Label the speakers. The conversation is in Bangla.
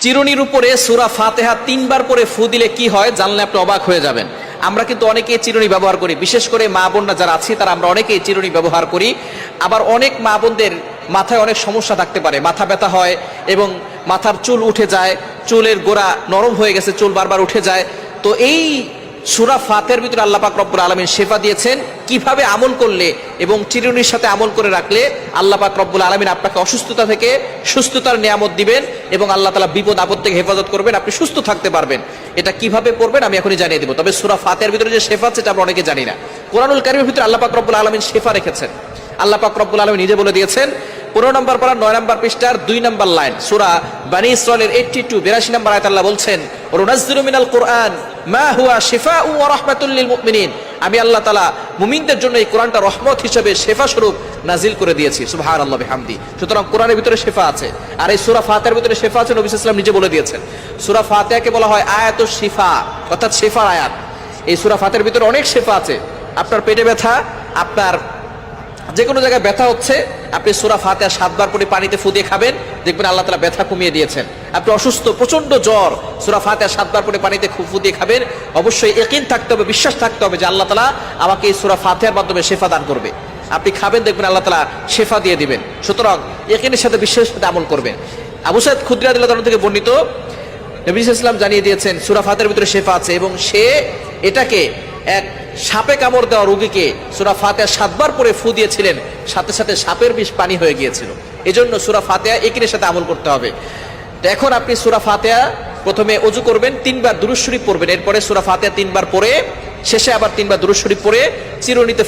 Speaker 1: চিরুনির উপরে সূরা ফাতিহা 3 বার পরে ফু দিলে কি হয় জানলে আপনি অবাক হয়ে যাবেন। আমরা কিন্তু অনেকেই চিরুনি ব্যবহার করি, বিশেষ করে মা বোনরা যারা আছে তারা আমরা অনেকেই চিরুনি ব্যবহার করি। আবার অনেক মা বোনদের মাথায় অনেক সমস্যা থাকতে পারে, মাথা ব্যথা হয় এবং মাথার চুল উঠে যায়, চুলের গোড়া নরম হয়ে গেছে, চুল বারবার উঠে যায়। তো এই সূরা ফাতিহার ভিতরে আল্লাহ পাক রব্বুল আলামিন শিফা দিয়েছেন কিভাবে আমল করলে এবং চিরুনির সাথে আমল করে রাখলে আল্লাহ পাক রব্বুল আলামিন আপনাকে অসুস্থতা থেকে সুস্থতার নিয়ামত দিবেন এবং আল্লাহ তাআলা বিপদ আপদ থেকে হেফাজত করবেন, আপনি সুস্থ থাকতে পারবেন। এটা কিভাবে পড়বেন আমি এখনই জানিয়ে দেব। তবে সূরা ফাতিহার ভিতরে যে শিফা আছে এটা আমরা অনেকে জানি না। কোরআনুল কারীমের ভিতরে আল্লাহ পাক রব্বুল আলামিন শিফা রেখেছেন। আল্লাহ পাক রব্বুল আলামিন নিজে বলে দিয়েছেন 15 নম্বর পারা 9 নম্বর পৃষ্ঠার 2 নম্বর লাইন, সূরা বনী ইসরাঈলের 82 নম্বর আয়াত আল্লাহ বলছেন, ওয়ানুনাজ্জিলু মিনাল কুরআন মা হুয়া শিফাউ ওয়া রাহমাতুল লিল মুমিনিন। আমি আল্লাহ তাআলা মুমিনদের জন্য এই কোরআনটা রহমত হিসেবে শিফা স্বরূপ নাজিল করে দিয়েছি। সুবহানাল্লাহি বিহামদি। সুতরাং কোরআনের ভিতরে শিফা আছে, আর এই সূরা ফাতিহার ভিতরে শিফা আছে। নবী সাল্লাল্লাহু আলাইহি ওয়াসাল্লাম নিজে বলে দিয়েছেন। সূরা ফাতিহাকে বলা হয় আয়াতুশ শিফা, অর্থাৎ শিফার আয়াত। এই সূরা ফাতিহার ভিতরে অনেক শিফা আছে। আপনার পেটে ব্যথা, আপনার যে কোনো জায়গায় ব্যথা হচ্ছে, আপনি সূরা ফাতিহা 7 বার করে পানিতে ফু দিয়ে খাবেন, দেখবেন আল্লাহ তাআলা ব্যথা কমিয়ে দিয়েছেন। আপনি অসুস্থ, প্রচন্ড জ্বর, সূরা ফাতিহা 7 বার করে পানিতে ফু দিয়ে খাবেন। অবশ্যই ইয়াকিন থাকতে হবে, বিশ্বাস থাকতে হবে যে আল্লাহ তাআলা আমাকে এই সূরা ফাতিহার মাধ্যমে শিফা দান করবে। আপনি খাবেন, দেখবেন আল্লাহ তাআলা শিফা দিয়ে দিবেন। সুতরাং ইয়াকিনের সাথে বিশ্বাসের সাথে আমল করবেন। আবু সাঈদ খুদরী রাদিয়াল্লাহু তাআলা থেকে বর্ণিত, নবী সাল্লাল্লাহু আলাইহি ওয়াসাল্লাম জানিয়ে দিয়েছেন সূরা ফাতিহার ভিতরে শিফা আছে এবং সে এটাকে এক সাপে কামড় দেওয়া রোগীকে সূরা ফাতিহা 7 বার পরে ফু দিয়েছিলেন, সাথে সাথে সাপের বিষ পানি হয়ে গিয়েছিল। এজন্য সূরা ফাতিহা ইয়াকিনের সাথে আমল করতে হবে। তো এখন আপনি সূরা ফাতিহা প্রথমে ওযু করবেন, 3 বার দুরূদ শরীফ পড়বেন, এরপরে সূরা ফাতিহা 3 বার পড়ে শেষে আবার 3 বার দুরূদ শরীফ পড়ে চিরুনিতে